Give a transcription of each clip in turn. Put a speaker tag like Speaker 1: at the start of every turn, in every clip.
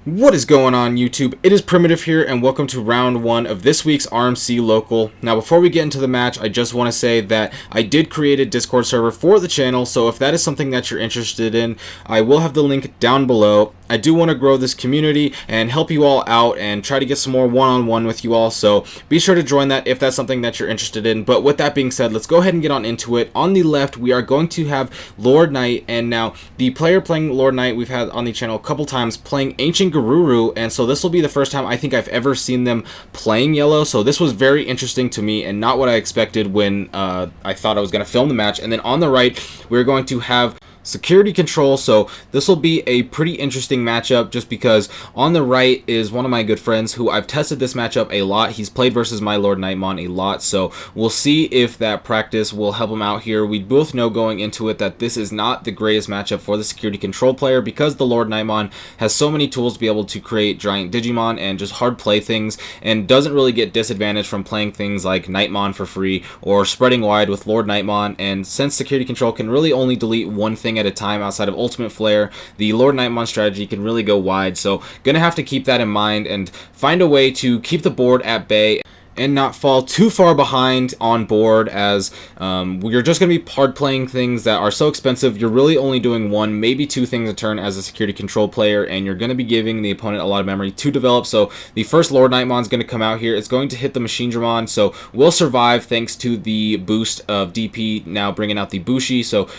Speaker 1: What is going on, YouTube? It is Primitive here, and welcome to round 1 of this week's RMC Local. Now, before we get into the match, I just want to say that I did create a Discord server for the channel, so if that is something that you're interested in, I will have the link down below. I do want to grow this community and help you all out and try to get some more one-on-one with you all, so be sure to join that if that's something that you're interested in. But with that being said, let's go ahead and get on into it. On the left, we are going to have Lord Knight, and now the player playing Lord Knight we've had on the channel a couple times playing Ancient Garuru, and so this will be the first time I think I've ever seen them playing yellow, so this was very interesting to me and not what I expected when I thought I was going to film the match. And then on the right, we're going to have Security Control, so this will be a pretty interesting matchup just because on the right is one of my good friends who I've tested this matchup a lot. He's played versus my LordKnightmon a lot, so we'll see if that practice will help him out here. We both know going into it that this is not the greatest matchup for the Security Control player because the LordKnightmon has so many tools to be able to create giant Digimon and just hard play things, and doesn't really get disadvantaged from playing things like Knightmon for free or spreading wide with LordKnightmon. And since Security Control can really only delete one thing at a time outside of Ultimate Flare, the LordKnightmon strategy can really go wide, so gonna have to keep that in mind and find a way to keep the board at bay and not fall too far behind on board, as you're just going to be hard playing things that are so expensive. You're really only doing one, maybe two things a turn as a Security Control player, and you're going to be giving the opponent a lot of memory to develop. So the first LordKnightmon is going to come out here. It's going to hit the Machinedramon, so we'll survive thanks to the boost of DP now bringing out the Bushi. So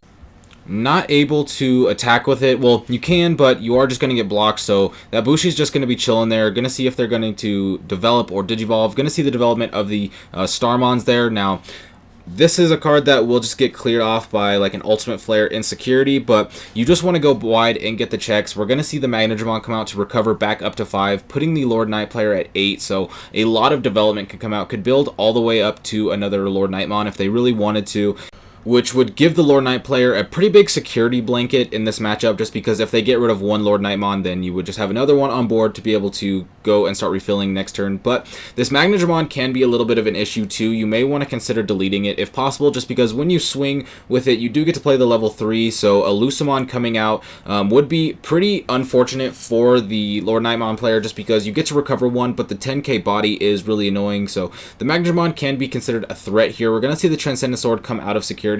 Speaker 1: not able to attack with it. Well, you can, but you are just going to get blocked, so that Bushi's just going to be chilling there. Going to see if they're going to develop or Digivolve. Going to see the development of the Starmons there. Now, this is a card that will just get cleared off by like an Ultimate Flare in Security, but you just want to go wide and get the checks. We're going to see the Magnedramon come out to recover back up to 5, putting the Lord Knight player at 8, so a lot of development could come out. Could build all the way up to another LordKnightmon if they really wanted to, which would give the Lord Knight player a pretty big security blanket in this matchup, just because if they get rid of one LordKnightmon, then you would just have another one on board to be able to go and start refilling next turn. But this Magnedramon can be a little bit of an issue too. You may want to consider deleting it if possible, just because when you swing with it, you do get to play the level 3, so a Lucamon coming out would be pretty unfortunate for the LordKnightmon player, just because you get to recover one, but the 10k body is really annoying. So the Magnedramon can be considered a threat here. We're going to see the Transcendent Sword come out of Security.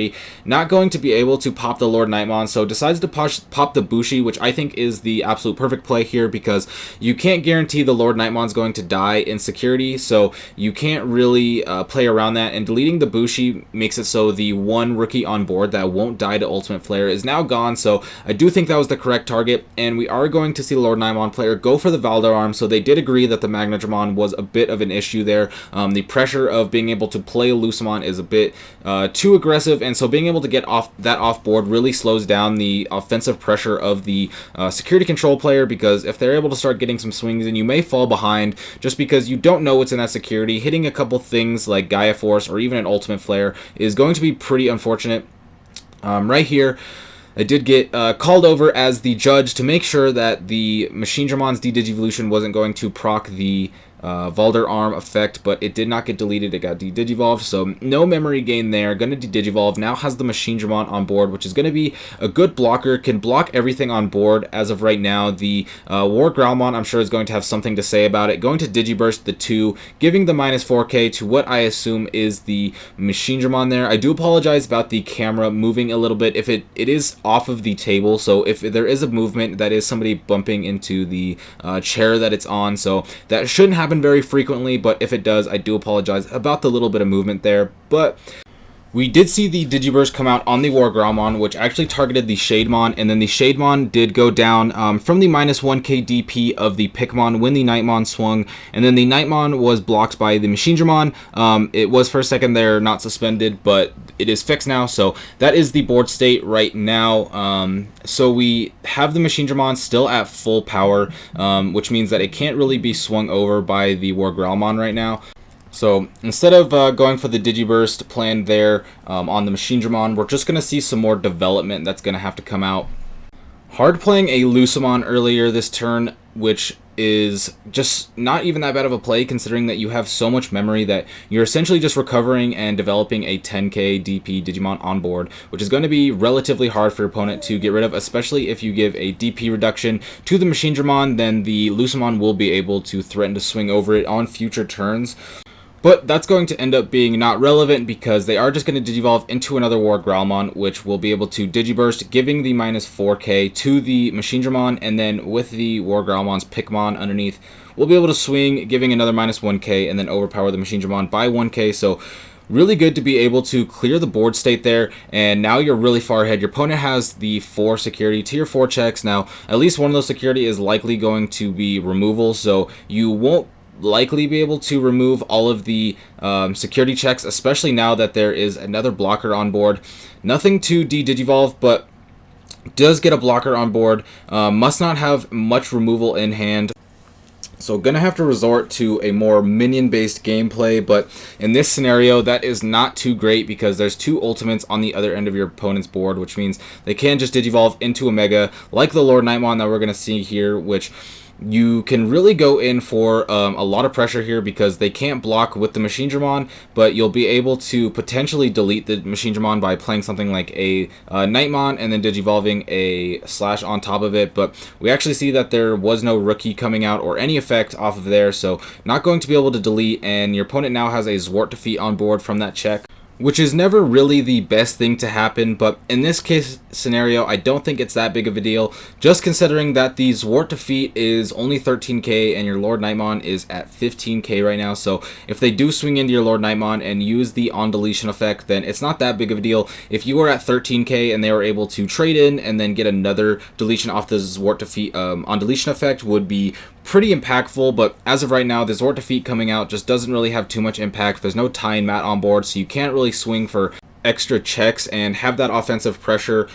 Speaker 1: Not going to be able to pop the LordKnightmon, so decides to pop the Bushi, which I think is the absolute perfect play here, because you can't guarantee the LordKnightmon's going to die in Security, so you can't really play around that, and deleting the Bushi makes it so the one rookie on board that won't die to Ultimate Flare is now gone. So I do think that was the correct target, and we are going to see the LordKnightmon player go for the Valdararm, so they did agree that the Magnedramon was a bit of an issue there. The pressure of being able to play a Lucamon is a bit too aggressive, and so being able to get off board really slows down the offensive pressure of the Security Control player, because if they're able to start getting some swings, and you may fall behind just because you don't know what's in that Security. Hitting a couple things like Gaia Force or even an Ultimate Flare is going to be pretty unfortunate. Right here, I did get called over as the judge to make sure that the Machinedramon's D-Digivolution wasn't going to proc the Valdararm effect, but it did not get deleted. It got de-digivolved, so no memory gain there. Going to de-digivolve. Now has the Machinedramon on board, which is going to be a good blocker. Can block everything on board as of right now. The War Growlmon, I'm sure, is going to have something to say about it. Going to Digiburst the 2, giving the minus 4k to what I assume is the Machinedramon there. I do apologize about the camera moving a little bit. If it is off of the table, so if there is a movement, that is somebody bumping into the chair that it's on, so that shouldn't happen very frequently, but if it does, I do apologize about the little bit of movement there. But we did see the Digiburst come out on the War Growlmon, which actually targeted the Shademon, and then the Shademon did go down from the minus 1k DP of the Pikmon when the Knightmon swung, and then the Knightmon was blocked by the Machinedramon. It was for a second there not suspended, but it is fixed now, so that is the board state right now. So we have the Machinedramon still at full power, which means that it can't really be swung over by the War Growlmon right now. So instead of going for the Digiburst planned there on the Machinedramon, we're just going to see some more development that's going to have to come out. Hard playing a Lucamon earlier this turn, which is just not even that bad of a play considering that you have so much memory that you're essentially just recovering and developing a 10k DP Digimon on board, which is going to be relatively hard for your opponent to get rid of, especially if you give a DP reduction to the Machine Dramon. Then the Lucamon will be able to threaten to swing over it on future turns. But that's going to end up being not relevant because they are just going to Digivolve into another War Growlmon, which will be able to Digiburst, giving the minus 4k to the Machine Dramon, and then with the War Growlmon's Pikmon underneath, we'll be able to swing, giving another minus 1k, and then overpower the Machine Dramon by 1k. So really good to be able to clear the board state there, and now you're really far ahead. Your opponent has the 4 security, tier 4 checks. Now, at least one of those security is likely going to be removal, so you won't likely be able to remove all of the security checks, especially now that there is another blocker on board. Nothing to de-Digivolve, but does get a blocker on board. Must not have much removal in hand. So gonna have to resort to a more minion-based gameplay, but in this scenario, that is not too great because there's 2 ultimates on the other end of your opponent's board, which means they can just Digivolve into a Mega, like the LordKnightmon that we're gonna see here, which you can really go in for a lot of pressure here because they can't block with the Machine Dramon, but you'll be able to potentially delete the Machine Dramon by playing something like a Knightmon and then Digivolving a Slash on top of it. But we actually see that there was no Rookie coming out or any effect off of there, so not going to be able to delete, and your opponent now has a Zwart defeat on board from that check, which is never really the best thing to happen, but in this case scenario, I don't think it's that big of a deal, just considering that the Zwart defeat is only 13k and your LordKnightmon is at 15k right now. So if they do swing into your LordKnightmon and use the on deletion effect, then it's not that big of a deal. If you were at 13k and they were able to trade in and then get another deletion off the Zwart defeat on deletion effect, would be pretty impactful. But as of right now, the Zwart defeat coming out just doesn't really have too much impact. There's no tying mat on board, so you can't really swing for extra checks and have that offensive pressure.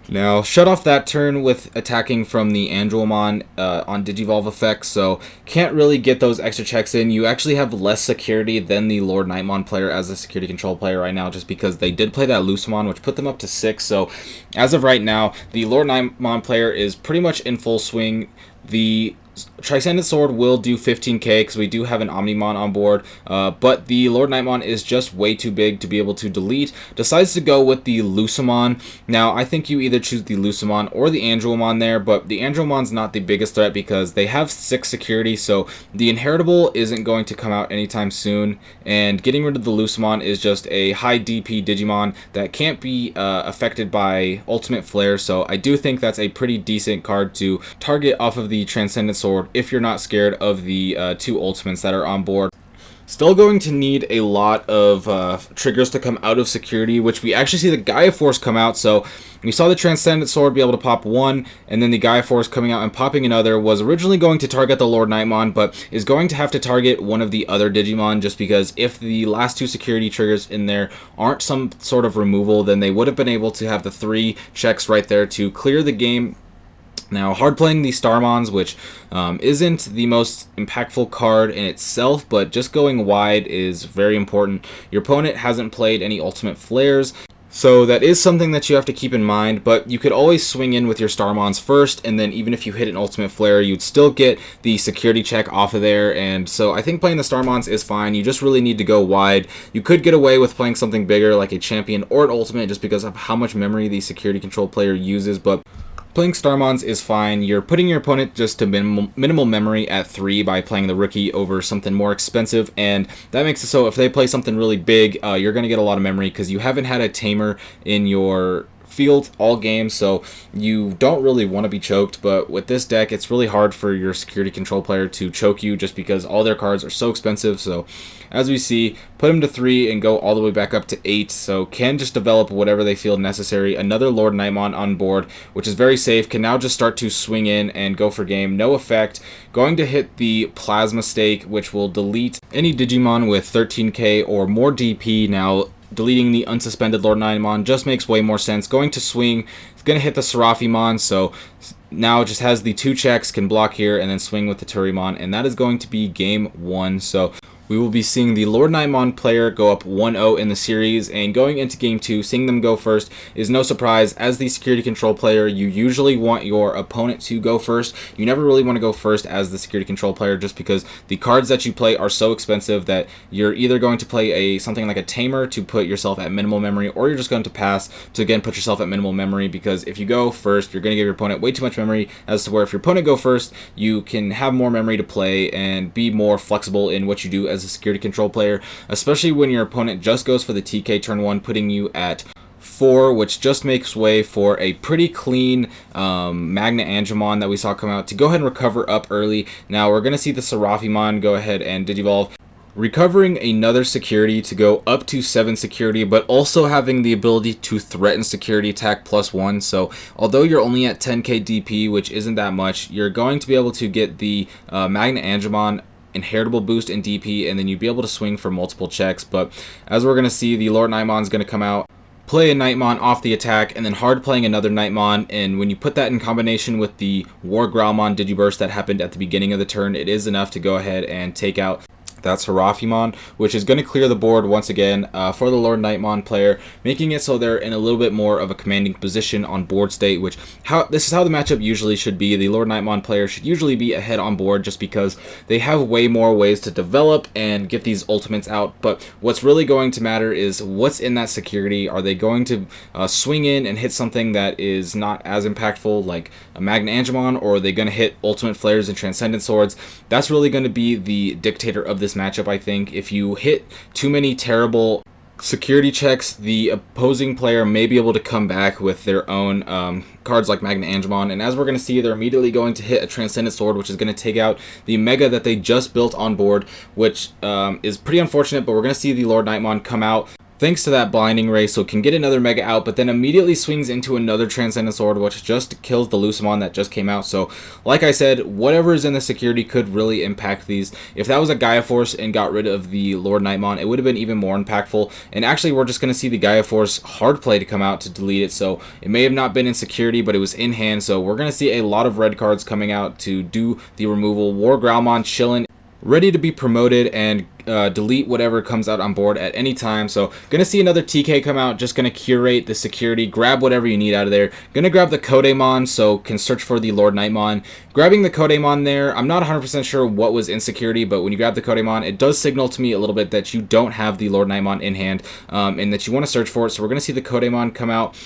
Speaker 1: Now, shut off that turn with attacking from the Angelmon on Digivolve effects, so can't really get those extra checks in. You actually have less security than the LordKnightmon player as a security control player right now, just because they did play that Lucamon, which put them up to 6. So as of right now, the LordKnightmon player is pretty much in full swing. The Transcendent Sword will do 15k because we do have an Omnimon on board, but the LordKnightmon is just way too big to be able to delete. Decides to go with the Lucamon. Now, I think you either choose the Lucamon or the Angelmon there, but the Angelmon's not the biggest threat because they have 6 security, so the Inheritable isn't going to come out anytime soon, and getting rid of the Lucamon is just a high DP Digimon that can't be affected by Ultimate Flare, so I do think that's a pretty decent card to target off of the Transcendent Sword if you're not scared of the 2 ultimates that are on board. Still going to need a lot of triggers to come out of security, which we actually see the Gaia Force come out. So we saw the Transcendent Sword be able to pop 1, and then the Gaia Force coming out and popping another was originally going to target the LordKnightmon, but is going to have to target one of the other Digimon, just because if the last 2 security triggers in there aren't some sort of removal, then they would have been able to have the 3 checks right there to clear the game. Now, hard playing the Starmons, which isn't the most impactful card in itself, but just going wide is very important. Your opponent hasn't played any Ultimate Flares, so that is something that you have to keep in mind, but you could always swing in with your Starmons first, and then even if you hit an Ultimate Flare, you'd still get the security check off of there, and so I think playing the Starmons is fine. You just really need to go wide. You could get away with playing something bigger like a Champion or an Ultimate just because of how much memory the security control player uses, but playing Starmons is fine. You're putting your opponent just to minimal memory at 3 by playing the Rookie over something more expensive, and that makes it so if they play something really big, you're going to get a lot of memory because you haven't had a Tamer in your field all game, so you don't really want to be choked. But with this deck, it's really hard for your security control player to choke you just because all their cards are so expensive. So as we see, put them to 3 and go all the way back up to 8, so can just develop whatever they feel necessary. Another LordKnightmon on board, which is very safe, can now just start to swing in and go for game. No effect. Going to hit the Plasma Stake, which will delete any Digimon with 13k or more DP. Now, deleting the unsuspended LordKnightmon just makes way more sense. Going to swing, it's going to hit the Seraphimon, so now it just has the 2 checks, can block here, and then swing with the Turimon, and that is going to be game 1. So we will be seeing the LordKnightmon player go up 1-0 in the series, and going into game 2, seeing them go first is no surprise. As the security control player, you usually want your opponent to go first. You never really want to go first as the security control player, just because the cards that you play are so expensive that you're either going to play something like a tamer to put yourself at minimal memory, or you're just going to pass to again put yourself at minimal memory, because if you go first, you're going to give your opponent way too much memory, as to where if your opponent go first, you can have more memory to play and be more flexible in what you do as a security control player, especially when your opponent just goes for the TK turn 1, putting you at 4, which just makes way for a pretty clean Magna Angemon that we saw come out to go ahead and recover up early. Now we're going to see the Seraphimon go ahead and Digivolve, recovering another security to go up to 7 security, but also having the ability to threaten security attack +1. So although you're only at 10k DP, which isn't that much, you're going to be able to get the Magna Angemon inheritable boost in DP, and then you'd be able to swing for multiple checks. But as we're going to see, the LordKnightmon is going to come out, play a Knightmon off the attack, and then hard playing another Knightmon, and when you put that in combination with the War Growlmon Digiburst that happened at the beginning of the turn, it is enough to go ahead and take out that's Seraphimon, which is going to clear the board once again for the LordKnightmon player, making it so they're in a little bit more of a commanding position on board state, which this is how the matchup usually should be. The LordKnightmon player should usually be ahead on board just because they have way more ways to develop and get these ultimates out. But what's really going to matter is what's in that security. Are they going to swing in and hit something that is not as impactful like a Magna Angemon, or are they going to hit Ultimate Flares and Transcendent Swords? That's really going to be the dictator of this matchup, I think. If you hit too many terrible security checks, the opposing player may be able to come back with their own cards like Magna Angemon, and as we're going to see, they're immediately going to hit a Transcendent Sword, which is going to take out the Mega that they just built on board, which is pretty unfortunate. But we're going to see the LordKnightmon come out thanks to that Blinding Ray, so can get another Mega out, but then immediately swings into another Transcendent Sword, which just kills the Lucemon that just came out. So, like I said, whatever is in the security could really impact these. If that was a Gaia Force and got rid of the LordKnightmon, it would have been even more impactful. And actually, we're just going to see the Gaia Force hard play to come out to delete it, so it may have not been in security, but it was in hand, so we're going to see a lot of red cards coming out to do the removal. War Growlmon chilling, ready to be promoted and delete whatever comes out on board at any time. So gonna see another TK come out, just gonna curate the security, grab whatever you need out of there. Gonna grab the Kodamon, so can search for the LordKnightmon. Grabbing the Kodamon there, I'm not 100% sure what was in security, but when you grab the Kodamon, it does signal to me a little bit that you don't have the LordKnightmon in hand, and that you want to search for it. So we're gonna see the Kodamon come out,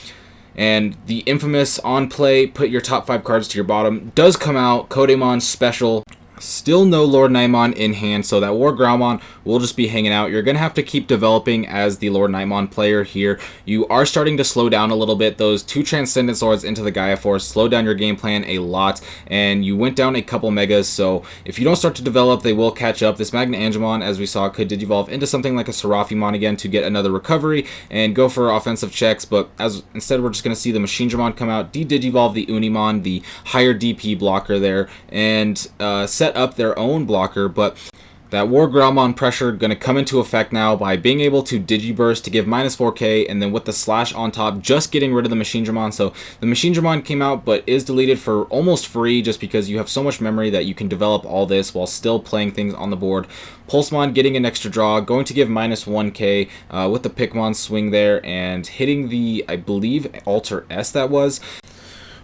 Speaker 1: and the infamous on play, put your top 5 cards to your bottom, does come out. Kodamon special. Still no LordKnightmon in hand, so that War Growlmon will just be hanging out. You're going to have to keep developing as the LordKnightmon player here. You are starting to slow down a little bit. Those 2 Transcendent Swords into the Gaia Force slow down your game plan a lot, and you went down a couple Megas, so if you don't start to develop, they will catch up. This Magna Angemon, as we saw, could Digivolve into something like a Seraphimon again to get another recovery and go for offensive checks, but instead we're just going to see the Machinedramon come out, de-Digivolve the Unimon, the higher DP blocker there, and set up their own blocker. But that War Growlmon pressure going to come into effect now by being able to Digiburst to give -4k, and then with the slash on top, just getting rid of the Machinedramon. So the Machinedramon came out, but is deleted for almost free, just because you have so much memory that you can develop all this while still playing things on the board. Pulsemon getting an extra draw, going to give -1k with the Pikmon swing there, and hitting the, I believe, Alter S that was,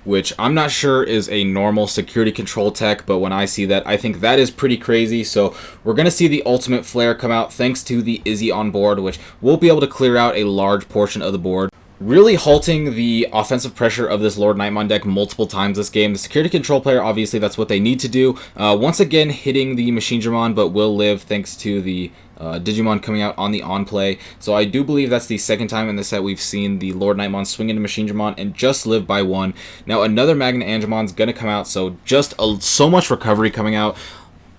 Speaker 1: which I'm not sure is a normal security control tech, but when I see that, I think that is pretty crazy. So we're going to see the Ultimate Flare come out thanks to the Izzy on board, which will be able to clear out a large portion of the board, really halting the offensive pressure of this LordKnightmon deck multiple times this game. The security control player, obviously, that's what they need to do. Once again, hitting the Machinedramon, but will live thanks to the Digimon coming out on the on-play. So I do believe that's the second time in the set we've seen the LordKnightmon swing into Machinedramon and just live by 1. Now another Magna Angemon's going to come out, so just so much recovery coming out.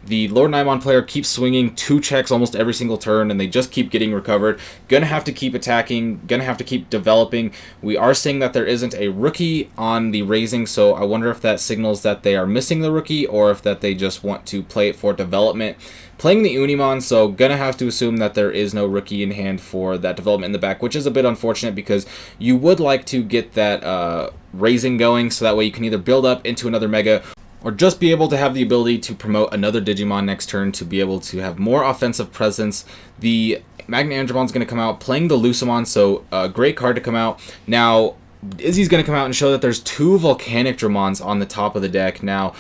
Speaker 1: The LordKnightmon player keeps swinging 2 checks almost every single turn, and they just keep getting recovered. Gonna have to keep attacking, gonna have to keep developing. We are seeing that there isn't a rookie on the raising, so I wonder if that signals that they are missing the rookie, or if that they just want to play it for development. Playing the Unimon, so gonna have to assume that there is no rookie in hand for that development in the back, which is a bit unfortunate because you would like to get that raising going, so that way you can either build up into another Mega, or just be able to have the ability to promote another Digimon next turn to be able to have more offensive presence. The Magnangermon is going to come out playing the Lucamon, so a great card to come out. Now, Izzy's going to come out and show that there's 2 Volcanic Dramons on the top of the deck. Now,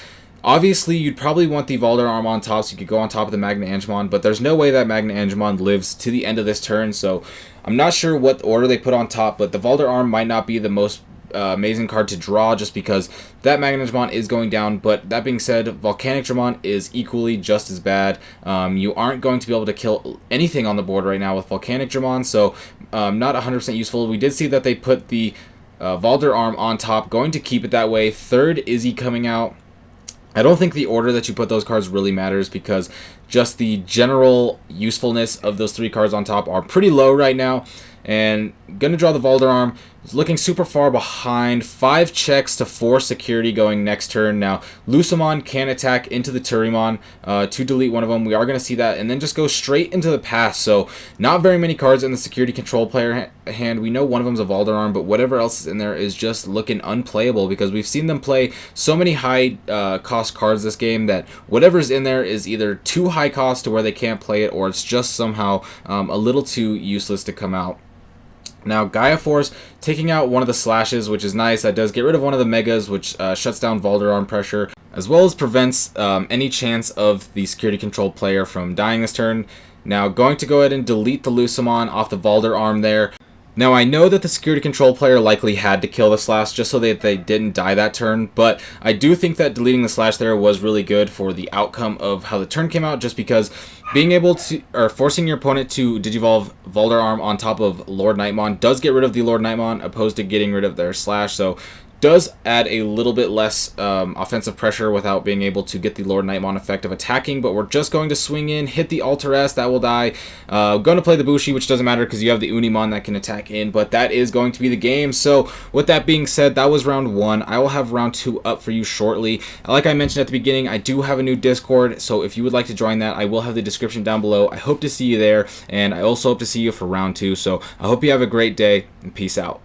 Speaker 1: obviously, you'd probably want the Valdararm on top so you could go on top of the Magnangermon, but there's no way that Magnangermon lives to the end of this turn, so I'm not sure what order they put on top, but the Valdararm might not be the most amazing card to draw just because that Magnangermon is going down. But that being said, Volcanic Dramon is equally just as bad. You aren't going to be able to kill anything on the board right now with Volcanic Dramon, so not 100% useful. We did see that they put the Valdararm on top, going to keep it that way. Third Izzy coming out. I don't think the order that you put those cards really matters because just the general usefulness of those 3 cards on top are pretty low right now. And gonna draw the Valdararm. He's looking super far behind. 5 checks to 4 security going next turn. Now, Lucamon can attack into the Turimon to delete one of them. We are going to see that. And then just go straight into the pass. So, not very many cards in the security control player hand. We know one of them is a Valdararm, but whatever else is in there is just looking unplayable because we've seen them play so many high cost cards this game that whatever's in there is either too high cost to where they can't play it, or it's just somehow a little too useless to come out. Now, Gaia Force taking out one of the slashes, which is nice. That does get rid of one of the megas, which shuts down Valdararm pressure, as well as prevents any chance of the security control player from dying this turn. Now, going to go ahead and delete the Lucamon off the Valdararm there. Now, I know that the security control player likely had to kill the slash just so that they didn't die that turn, but I do think that deleting the slash there was really good for the outcome of how the turn came out, just because being able to, or forcing your opponent to Digivolve Valdararm on top of LordKnightmon does get rid of the LordKnightmon, opposed to getting rid of their slash, so does add a little bit less offensive pressure without being able to get the LordKnightmon effect of attacking, but we're just going to swing in, hit the Alter S, that will die. Going to play the Bushi, which doesn't matter because you have the Unimon that can attack in, but that is going to be the game. So with that being said, that was round 1. I will have round 2 up for you shortly. Like I mentioned at the beginning, I do have a new Discord, so if you would like to join that, I will have the description down below. I hope to see you there, and I also hope to see you for round 2. So I hope you have a great day, and peace out.